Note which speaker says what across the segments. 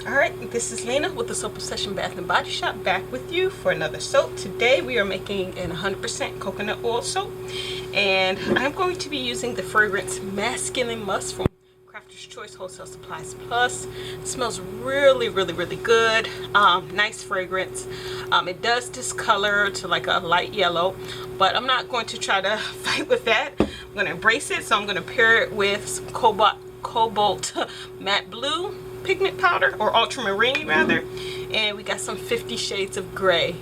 Speaker 1: Alright, this is Lena with the Soap Obsession Bath and Body Shop, back with you for another soap. Today we are making an 100% coconut oil soap, and I'm going to be using the fragrance Masculine Musk from Crafter's Choice Wholesale Supplies Plus. It smells really good. Nice fragrance. It does discolor to like a light yellow, but I'm not going to try to fight with that. I'm going to embrace it, so I'm going to pair it with some cobalt matte blue pigment powder, or ultramarine rather, and we got some 50 shades of gray,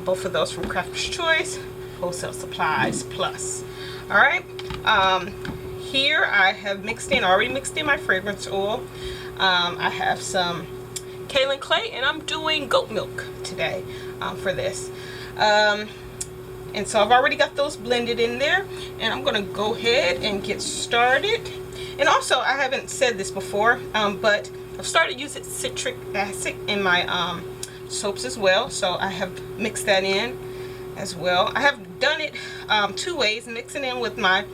Speaker 1: both of those from Crafter's Choice Wholesale Supplies Plus. All right, here I have already mixed in my fragrance oil. I have some kaolin clay, and I'm doing goat milk today for this, and so I've already got those blended in there, and I'm gonna go ahead and get started. And also, I haven't said this before, but I've started using citric acid in my soaps as well, so I have mixed that in as well. I have done it two ways, mixing in with my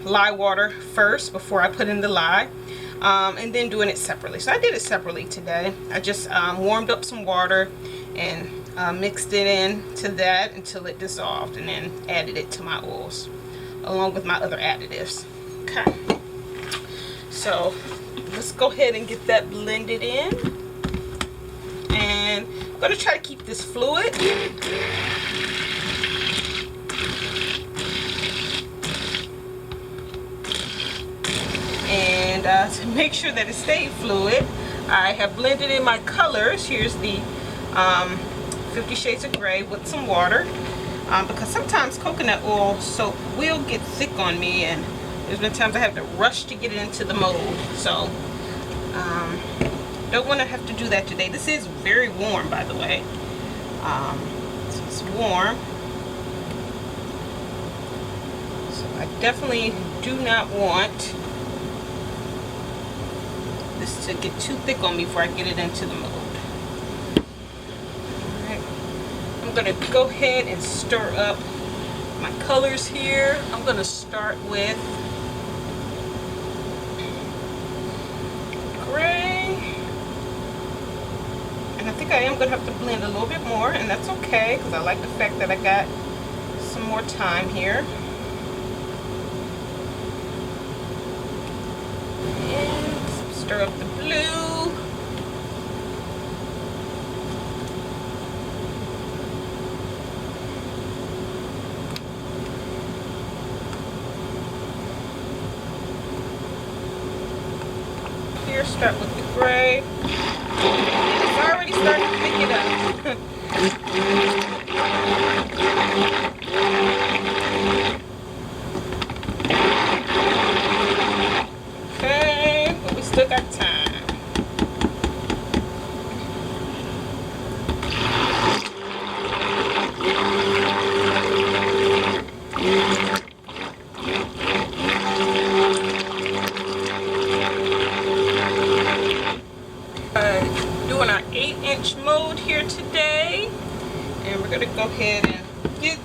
Speaker 1: lye water first before I put in the lye, and then doing it separately. So I did it separately today. I just warmed up some water and mixed it in to that until it dissolved, and then added it to my oils along with my other additives. Okay, so let's go ahead and get that blended in, and I'm going to try to keep this fluid. And to make sure that it stayed fluid, I have blended in my colors. Here's the 50 shades of gray with some water, because sometimes coconut oil soap will get thick on me, and there's been times I have to rush to get it into the mold, so don't want to have to do that today. This is very warm, by the way. So it's warm, so I definitely do not want this to get too thick on me before I get it into the mold. Alright, I'm going to go ahead and stir up my colors here. I'm going to start with gray, and I think I am going to have to blend a little bit more, and that's okay, because I like the fact that I got some more time here. And stir up the blue. Here, start with the gray. It's already starting to pick it up. Okay, but we still got time. Doing our 8-inch mold here today, and we're going to go ahead and get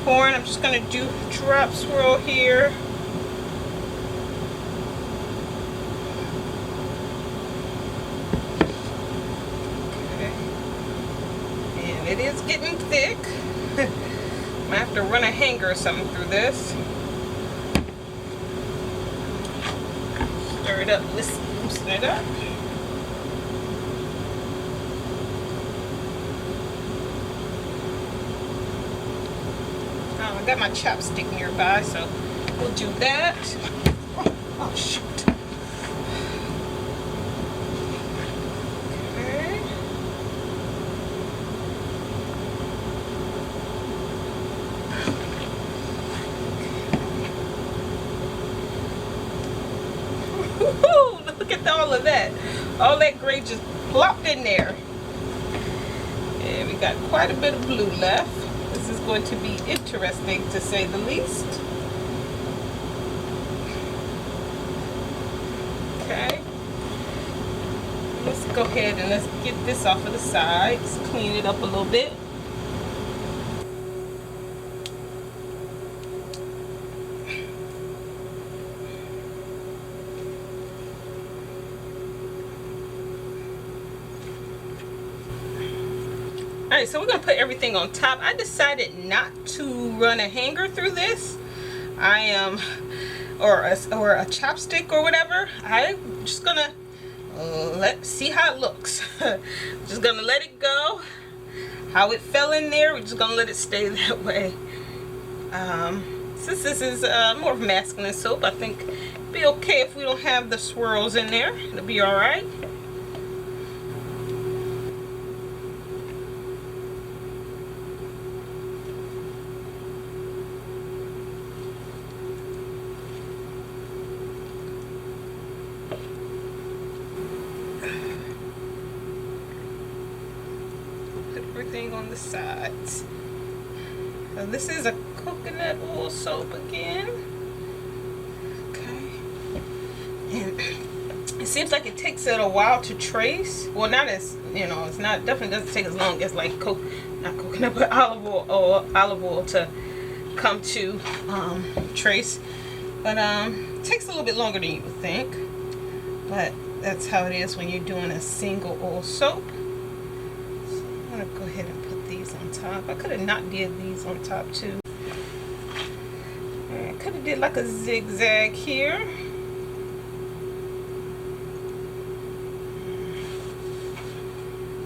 Speaker 1: pouring. I'm just going to do drop swirl here. Okay. And it is getting thick. I might have to run a hanger or something through this. Stir it up, loosen it up. I got my chopstick nearby, so we'll do that. Oh shoot. Okay. Woohoo! Look at all of that. All that gray just plopped in there. And we got quite a bit of blue left. This is going to be interesting, to say the least. Okay. Let's go ahead and let's get this off of the sides, clean it up a little bit. Alright, so we're going to put everything on top. I decided not to run a hanger through this. I am, or a chopstick or whatever. I'm just going to see how it looks. Just going to let it go. How it fell in there, we're just going to let it stay that way. Since this is more of masculine soap, I think it'll be okay if we don't have the swirls in there. It'll be alright. Everything on the sides. So this is a coconut oil soap again. Okay. And it seems like it takes it a while to trace. Well, not as, you know, it's not, definitely doesn't take as long as like not coconut, but olive oil to come to trace. But it takes a little bit longer than you would think. But that's how it is when you're doing a single oil soap. I'm gonna go ahead and put these on top. I could have not did these on top too. I could have did like a zigzag here.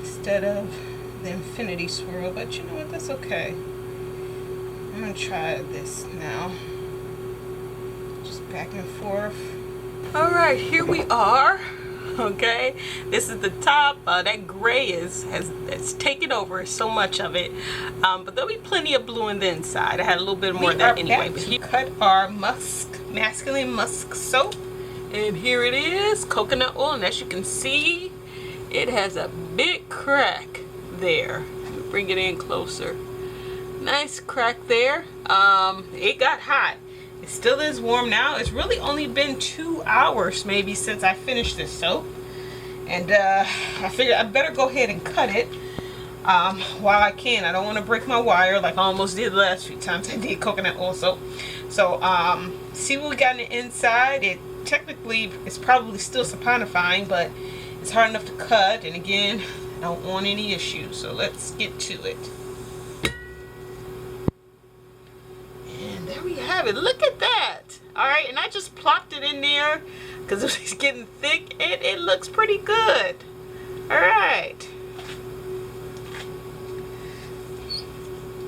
Speaker 1: Instead of the infinity swirl, but you know what, that's okay. I'm gonna try this now. Just back and forth. Alright, here we are. Okay, this is the top. That gray it's taken over so much of it, but there'll be plenty of blue in the inside. I had a little bit more of that anyway. But we cut our masculine musk soap, and here it is, coconut oil. And as you can see, it has a big crack there. Let me bring it in closer. Nice crack there. It got hot. It still is warm now. It's really only been 2 hours maybe since I finished this soap. And I figured I better go ahead and cut it while I can. I don't want to break my wire like I almost did the last few times I did coconut oil soap. So see what we got on the inside. It technically is probably still saponifying, but it's hard enough to cut. And again, I don't want any issues. So let's get to it. There we have it. Look at that. All right, and I just plopped it in there because it was getting thick, and it looks pretty good. All right.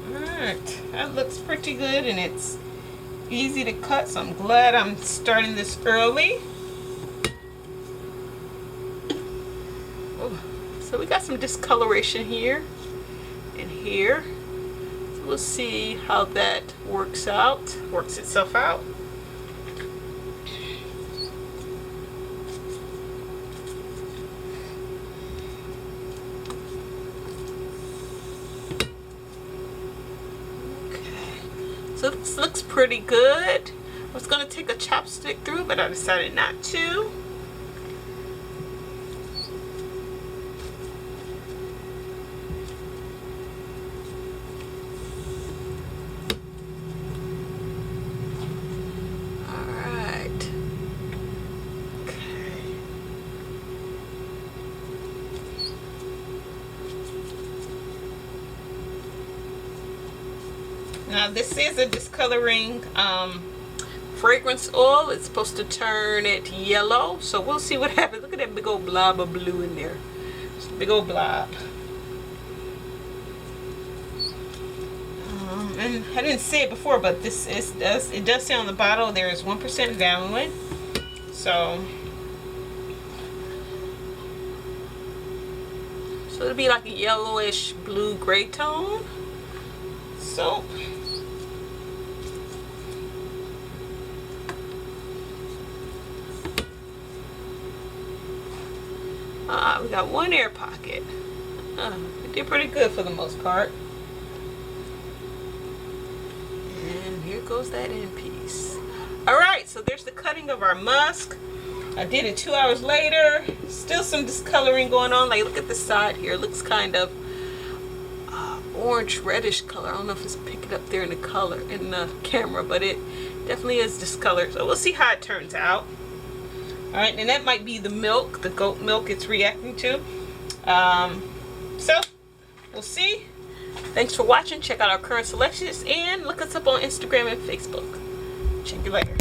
Speaker 1: All right, that looks pretty good, and it's easy to cut, so I'm glad I'm starting this early. Oh, so we got some discoloration here and here. We'll see how that works itself out. Okay, so this looks pretty good. I was gonna take a chopstick through, but I decided not to. Now this is a discoloring fragrance oil. It's supposed to turn it yellow, so we'll see what happens. Look at that big old blob of blue in there. It's a big old blob. And I didn't say it before, but this it does say on the bottle there is 1% vanillin. So it'll be like a yellowish blue gray tone soap. We got one air pocket. We did pretty good for the most part. And here goes that end piece. Alright, so there's the cutting of our musk. I did it 2 hours later. Still some discoloring going on. Like, look at the side here. It looks kind of orange reddish color. I don't know if it's picking up there in the color in the camera, but it definitely is discolored. So we'll see how it turns out. All right, and that might be the milk, the goat milk it's reacting to. So we'll see. Thanks for watching. Check out our current selections and look us up on Instagram and Facebook. Check you later.